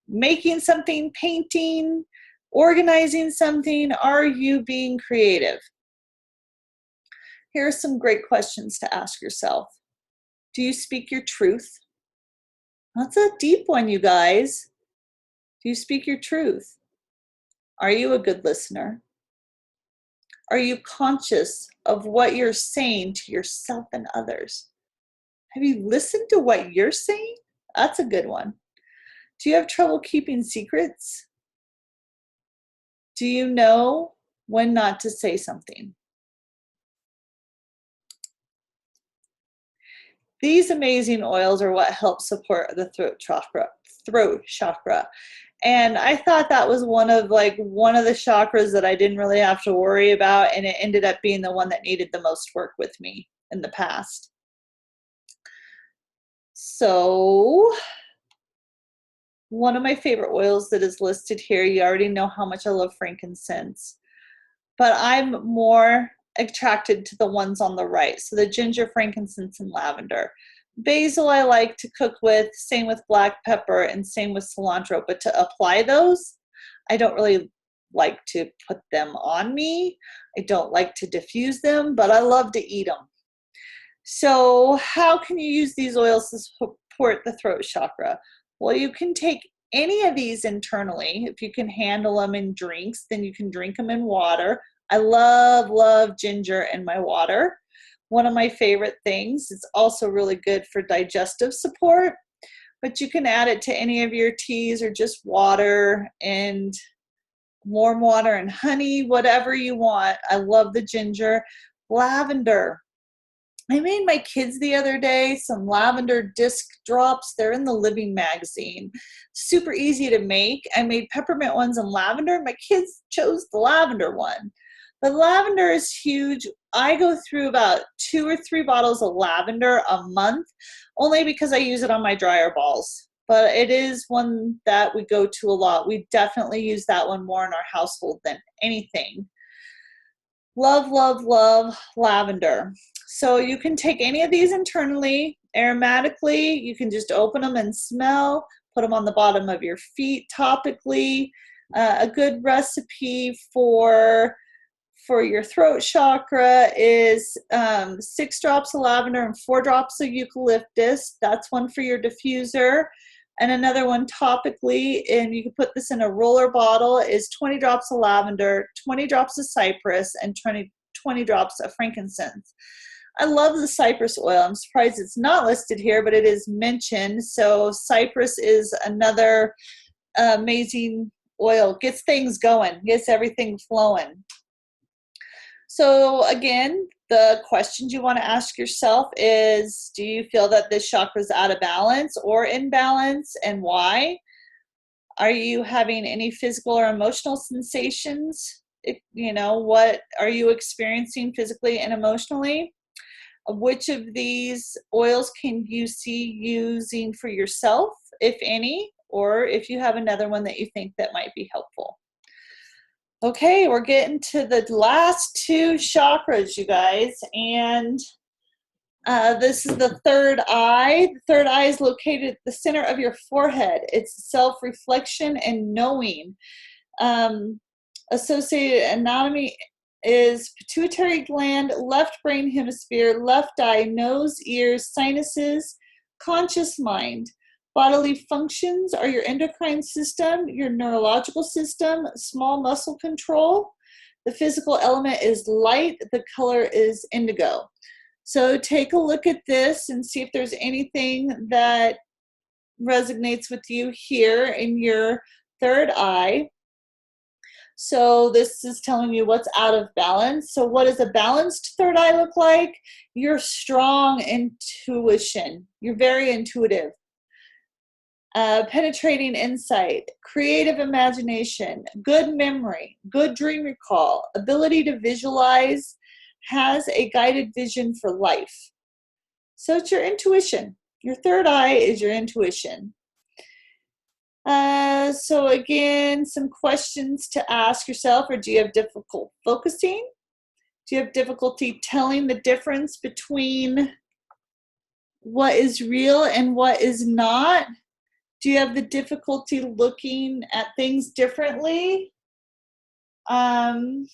making something, painting, organizing something. Are you being creative? Here are some great questions to ask yourself. Do you speak your truth? That's a deep one, you guys. Do you speak your truth? Are you a good listener? Are you conscious of what you're saying to yourself and others? Have you listened to what you're saying? That's a good one. Do you have trouble keeping secrets? Do you know when not to say something? These amazing oils are what help support the throat chakra. And I thought that was one of the chakras that I didn't really have to worry about, and it ended up being the one that needed the most work with me in the past. So one of my favorite oils that is listed here, you already know how much I love frankincense, but I'm more attracted to the ones on the right. So the ginger, frankincense, and lavender. Basil I like to cook with, same with black pepper, and same with cilantro. But to apply those, I don't really like to put them on me. I don't like to diffuse them, but I love to eat them. So how can you use these oils to support the throat chakra? Well, you can take any of these internally. If you can handle them in drinks, then you can drink them in water. I love ginger in my water. One of my favorite things. It's also really good for digestive support, but you can add it to any of your teas or just water and warm water and honey, whatever you want. I love the ginger. Lavender. I made my kids the other day some lavender disc drops. They're in the Living magazine. Super easy to make. I made peppermint ones and lavender. My kids chose the lavender one. But lavender is huge. I go through about 2 or 3 bottles of lavender a month, only because I use it on my dryer balls. But it is one that we go to a lot. We definitely use that one more in our household than anything. Love lavender. So you can take any of these internally, aromatically. You can just open them and smell, put them on the bottom of your feet topically. A good recipe for your throat chakra is 6 drops of lavender and 4 drops of eucalyptus. That's one for your diffuser. And another one topically, and you can put this in a roller bottle, is 20 drops of lavender, 20 drops of cypress, and 20 drops of frankincense. I love the cypress oil. I'm surprised it's not listed here, but it is mentioned. So cypress is another amazing oil. Gets things going, gets everything flowing. So again, the questions you want to ask yourself is, do you feel that this chakra is out of balance or in balance, and why? Are you having any physical or emotional sensations? What are you experiencing physically and emotionally? Which of these oils can you see using for yourself, if any, or if you have another one that you think that might be helpful? Okay, we're getting to the last two chakras, you guys, and this is the third eye. The third eye is located at the center of your forehead. It's self-reflection and knowing. Associated anatomy is pituitary gland, left brain hemisphere, left eye, nose, ears, sinuses, conscious mind. Bodily functions are your endocrine system, your neurological system, small muscle control. The physical element is light. The color is indigo. So take a look at this and see if there's anything that resonates with you here in your third eye. So this is telling you what's out of balance. So what does a balanced third eye look like? Your strong intuition. You're very intuitive. Penetrating insight, creative imagination, good memory, good dream recall, ability to visualize, has a guided vision for life. So it's your intuition. Your third eye is your intuition. So again, some questions to ask yourself. Or do you have difficulty focusing? Do you have difficulty telling the difference between what is real and what is not? Do you have the difficulty looking at things differently? And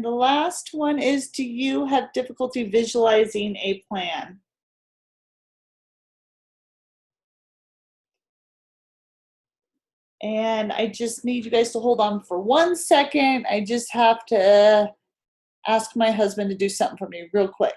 the last one is, do you have difficulty visualizing a plan? And I just need you guys to hold on for 1 second. I just have to ask my husband to do something for me real quick.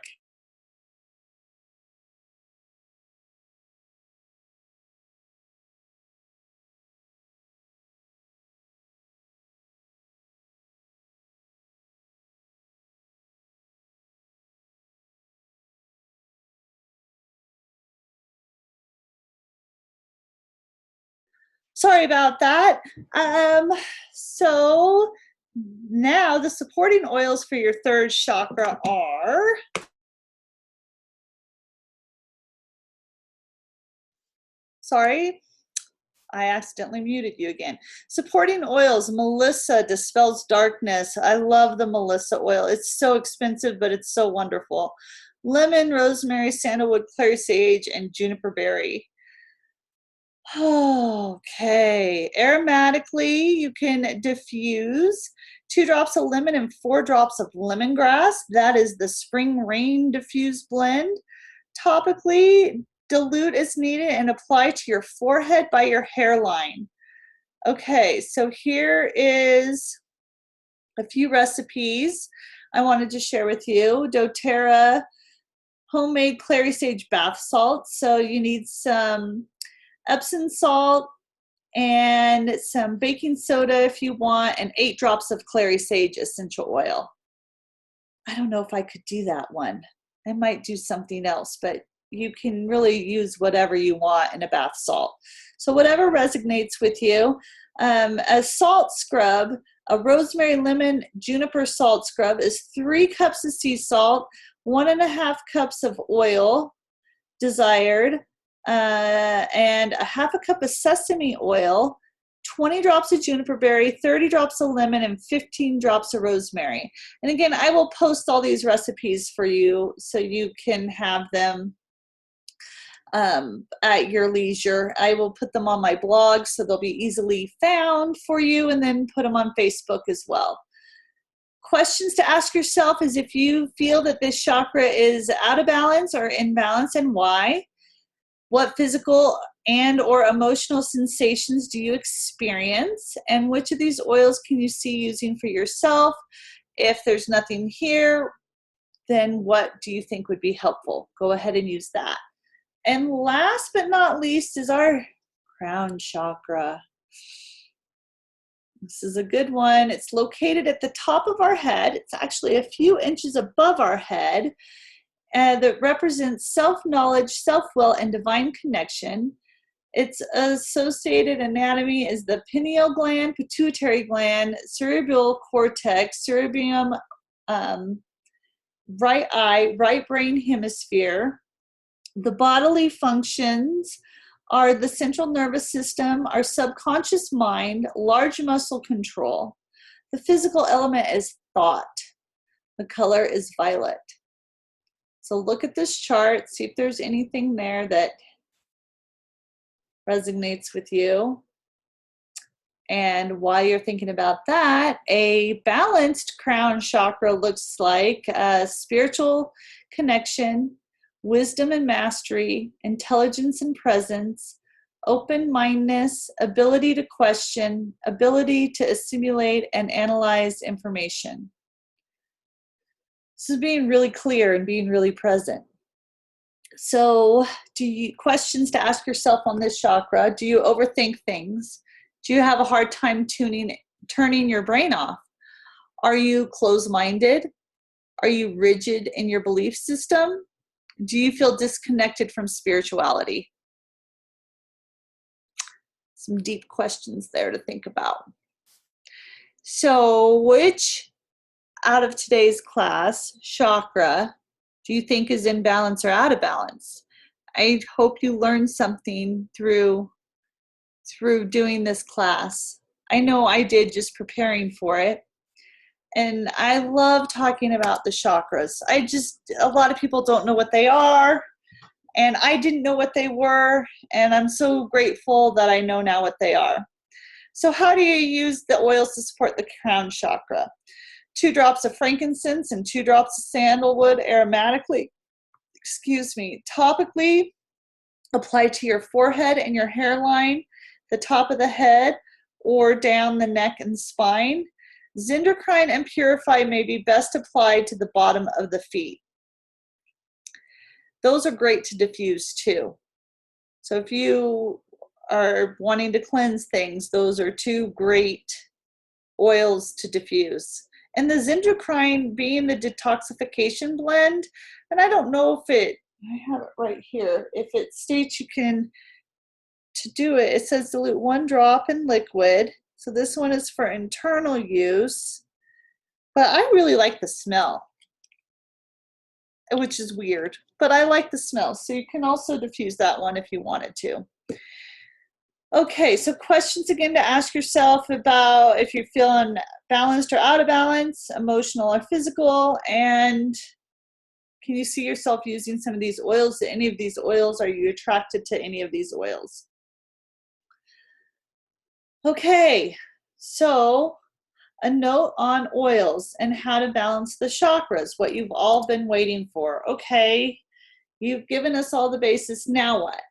Sorry about that. So now the supporting oils for your third chakra are, sorry, I accidentally muted you again. Supporting oils, Melissa dispels darkness. I love the Melissa oil. It's so expensive, but it's so wonderful. Lemon, rosemary, sandalwood, clary sage, and juniper berry. Okay, aromatically, you can diffuse 2 drops of lemon and 4 drops of lemongrass. That is the spring rain diffuse blend. Topically, dilute as needed and apply to your forehead by your hairline. Okay, so here is a few recipes I wanted to share with you. doTERRA homemade clary sage bath salt. So you need some Epsom salt and some baking soda if you want, and 8 drops of clary sage essential oil. I don't know if I could do that one. I might do something else, but you can really use whatever you want in a bath salt. So whatever resonates with you. A salt scrub, a rosemary lemon juniper salt scrub is 3 cups of sea salt, 1.5 cups of oil desired, and a 1/2 cup of sesame oil, 20 drops of juniper berry, 30 drops of lemon, and 15 drops of rosemary. And again, I will post all these recipes for you so you can have them at your leisure. I will put them on my blog so they'll be easily found for you, and then put them on Facebook as well. Questions to ask yourself is if you feel that this chakra is out of balance or in balance, and why. What physical and or emotional sensations do you experience? And which of these oils can you see using for yourself? If there's nothing here, then what do you think would be helpful? Go ahead and use that. And last but not least is our crown chakra. This is a good one. It's located at the top of our head. It's actually a few inches above our head. That represents self-knowledge, self-will, and divine connection. Its associated anatomy is the pineal gland, pituitary gland, cerebral cortex, cerebrium, right eye, right brain hemisphere. The bodily functions are the central nervous system, our subconscious mind, large muscle control. The physical element is thought. The color is violet. So look at this chart, see if there's anything there that resonates with you. And while you're thinking about that, a balanced crown chakra looks like a spiritual connection, wisdom and mastery, intelligence and presence, open-mindedness, ability to question, ability to assimilate and analyze information. This is being really clear and being really present. So, questions to ask yourself on this chakra? Do you overthink things? Do you have a hard time turning your brain off? Are you closed-minded? Are you rigid in your belief system? Do you feel disconnected from spirituality? Some deep questions there to think about. So, which out of today's class chakra do you think is in balance or out of balance? I hope you learned something through doing this class. I know I did, just preparing for it. And I love talking about the chakras. A lot of people don't know what they are, and I didn't know what they were, and I'm so grateful that I know now what they are. So how do you use the oils to support the crown chakra? 2 drops of frankincense and 2 drops of sandalwood aromatically, topically apply to your forehead and your hairline, the top of the head, or down the neck and spine. Zindercrine and Purify may be best applied to the bottom of the feet. Those are great to diffuse too. So if you are wanting to cleanse things, those are 2 great oils to diffuse. And the Zindercrine being the detoxification blend, and I don't know if I have it right here, if it states you can, to do it, it says dilute 1 drop in liquid. So this one is for internal use, but I really like the smell, which is weird, but I like the smell. So you can also diffuse that one if you wanted to. Okay, so questions again to ask yourself about if you're feeling balanced or out of balance, emotional or physical, and can you see yourself using some of these oils? Any of these oils, are you attracted to any of these oils? Okay, so a note on oils and how to balance the chakras, what you've all been waiting for. Okay, you've given us all the basis, now what?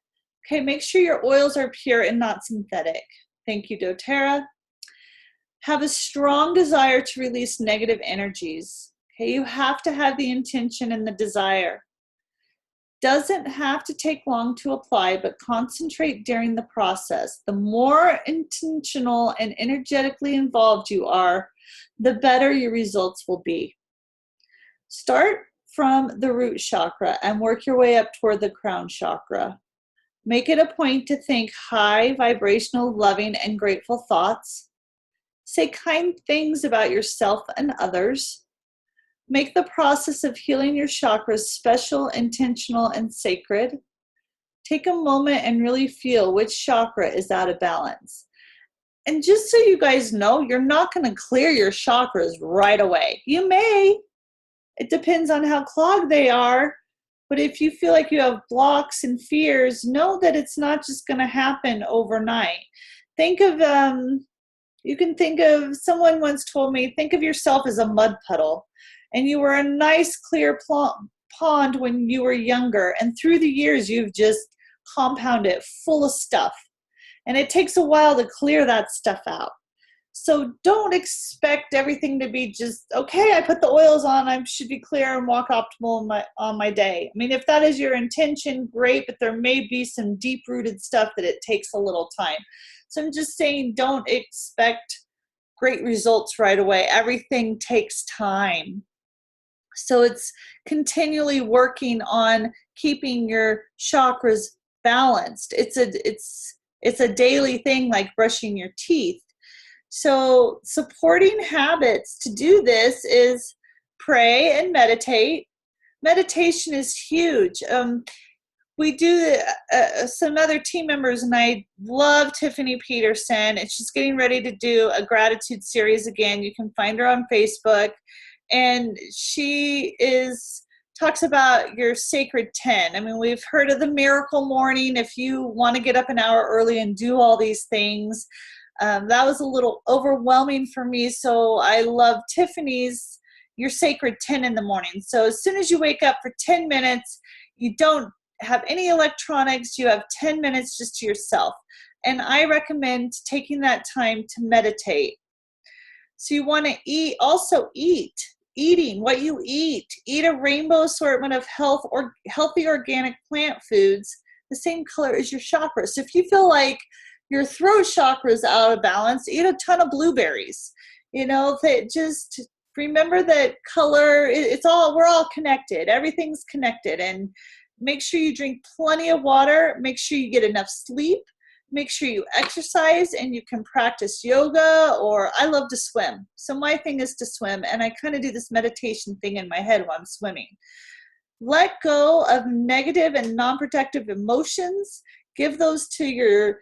Okay, make sure your oils are pure and not synthetic. Thank you, doTERRA. Have a strong desire to release negative energies. Okay, you have to have the intention and the desire. Doesn't have to take long to apply, but concentrate during the process. The more intentional and energetically involved you are, the better your results will be. Start from the root chakra and work your way up toward the crown chakra. Make it a point to think high, vibrational, loving, and grateful thoughts. Say kind things about yourself and others. Make the process of healing your chakras special, intentional, and sacred. Take a moment and really feel which chakra is out of balance. And just so you guys know, you're not going to clear your chakras right away. You may. It depends on how clogged they are. But if you feel like you have blocks and fears, know that it's not just going to happen overnight. You can think of, someone once told me, think of yourself as a mud puddle. And you were a nice, clear pond when you were younger. And through the years, you've just compounded it full of stuff. And it takes a while to clear that stuff out. So don't expect everything to be just, okay, I put the oils on, I should be clear and walk optimal on my day. I mean, if that is your intention, great, but there may be some deep-rooted stuff that it takes a little time. So I'm just saying, don't expect great results right away. Everything takes time. So it's continually working on keeping your chakras balanced. It's a daily thing, like brushing your teeth. So supporting habits to do this is pray and meditate, meditation is huge. We do some other team members, and I love Tiffany Peterson, and she's getting ready to do a gratitude series again. You can find her on Facebook, and she talks about your sacred 10. I mean, we've heard of the miracle morning. If you want to get up an hour early and do all these things, that was a little overwhelming for me. So I love Tiffany's your sacred 10 in the morning. So as soon as you wake up for 10 minutes, you don't have any electronics, you have 10 minutes just to yourself. And I recommend taking that time to meditate. So you want to eating what you eat a rainbow assortment of healthy organic plant foods the same color as your chakra. So if you feel like your throat chakra is out of balance, eat a ton of blueberries. Just remember that color, we're all connected, everything's connected. And make sure you drink plenty of water, make sure you get enough sleep, make sure you exercise, and you can practice yoga, or I love to swim. So my thing is to swim, and I kind of do this meditation thing in my head while I'm swimming. Let go of negative and non-protective emotions. Give those to your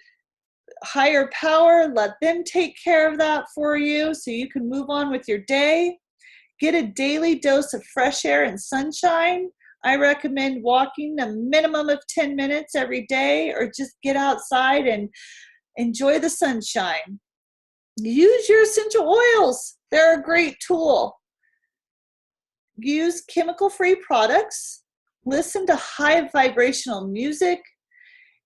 higher power. Let them take care of that for you so you can move on with your day. Get a daily dose of fresh air and sunshine. I recommend walking a minimum of 10 minutes every day, or just get outside and enjoy the sunshine. Use your essential oils. They're a great tool. Use chemical-free products. Listen to high vibrational music.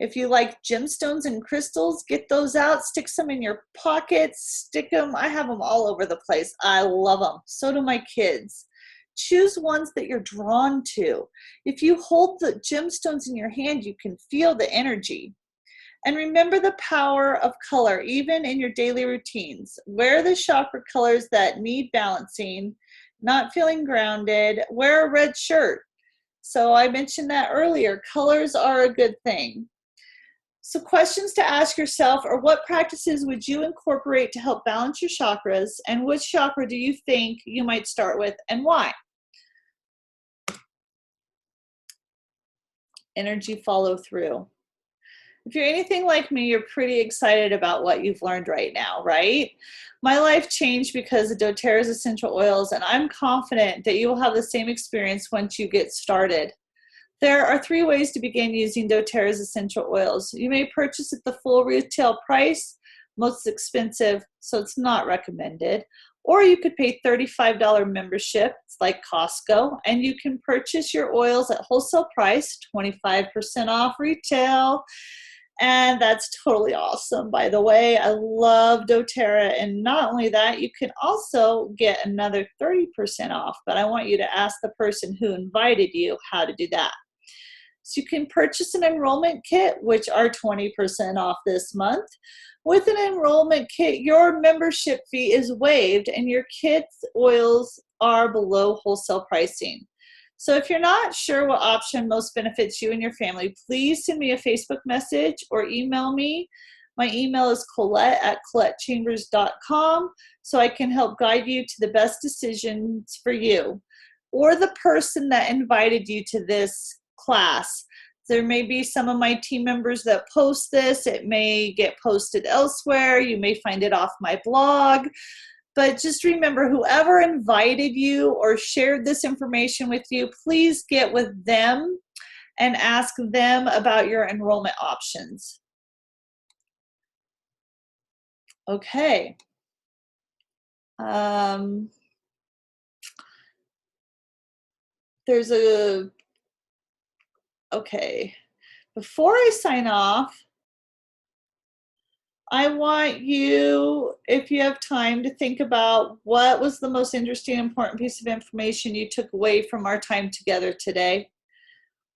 If you like gemstones and crystals, get those out, stick some in your pockets, stick them. I have them all over the place. I love them. So do my kids. Choose ones that you're drawn to. If you hold the gemstones in your hand, you can feel the energy. And remember the power of color, even in your daily routines. Wear the chakra colors that need balancing, not feeling grounded. Wear a red shirt. So I mentioned that earlier. Colors are a good thing. So questions to ask yourself are, what practices would you incorporate to help balance your chakras, and which chakra do you think you might start with and why? Energy follow through. If you're anything like me, you're pretty excited about what you've learned right now, right? My life changed because of doTERRA's essential oils, and I'm confident that you will have the same experience once you get started. There are 3 ways to begin using doTERRA's essential oils. You may purchase at the full retail price, most expensive, so it's not recommended. Or you could pay $35 membership, it's like Costco, and you can purchase your oils at wholesale price, 25% off retail. And that's totally awesome, by the way. I love doTERRA. And not only that, you can also get another 30% off, but I want you to ask the person who invited you how to do that. So you can purchase an enrollment kit, which are 20% off this month. With an enrollment kit, your membership fee is waived and your kit's oils are below wholesale pricing. So if you're not sure what option most benefits you and your family, please send me a Facebook message or email me. My email is Colette@ColetteChambers.com, so I can help guide you to the best decisions for you or the person that invited you to this class. There may be some of my team members that post this. It may get posted elsewhere. You may find it off my blog. But just remember, whoever invited you or shared this information with you, please get with them and ask them about your enrollment options. Okay. Okay. Before I sign off, I want you, if you have time, to think about what was the most interesting, important piece of information you took away from our time together today.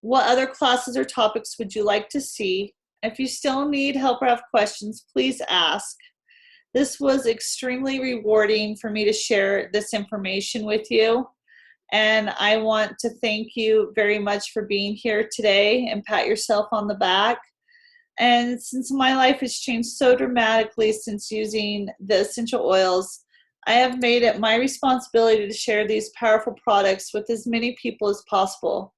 What other classes or topics would you like to see? If you still need help or have questions, please ask. This was extremely rewarding for me to share this information with you. And I want to thank you very much for being here today, and pat yourself on the back. And since my life has changed so dramatically since using the essential oils, I have made it my responsibility to share these powerful products with as many people as possible.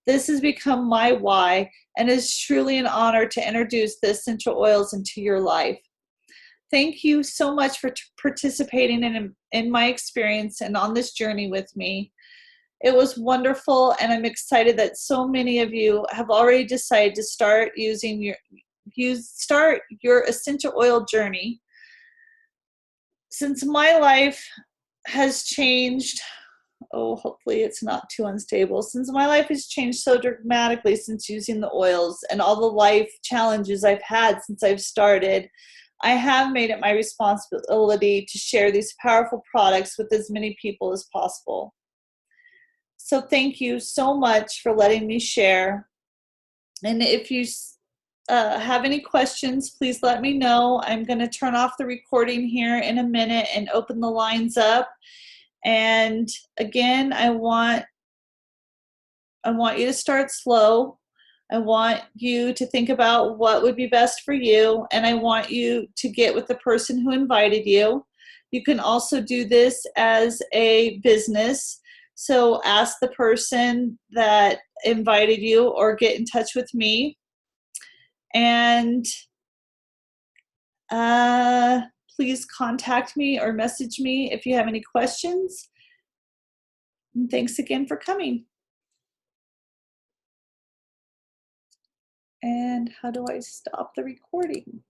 This has become my why, and is truly an honor to introduce the essential oils into your life. Thank you so much for participating in my experience and on this journey with me. It was wonderful, and I'm excited that so many of you have already decided to start start your essential oil journey. Since my life has changed, hopefully it's not too unstable. Since my life has changed so dramatically since using the oils and all the life challenges I've had since I've started, I have made it my responsibility to share these powerful products with as many people as possible. So thank you so much for letting me share. And if you have any questions, please let me know. I'm going to turn off the recording here in a minute and open the lines up. And again, I want you to start slow. I want you to think about what would be best for you, and I want you to get with the person who invited you. You can also do this as a business. So ask the person that invited you or get in touch with me. And please contact me or message me if you have any questions. And thanks again for coming. And how do I stop the recording?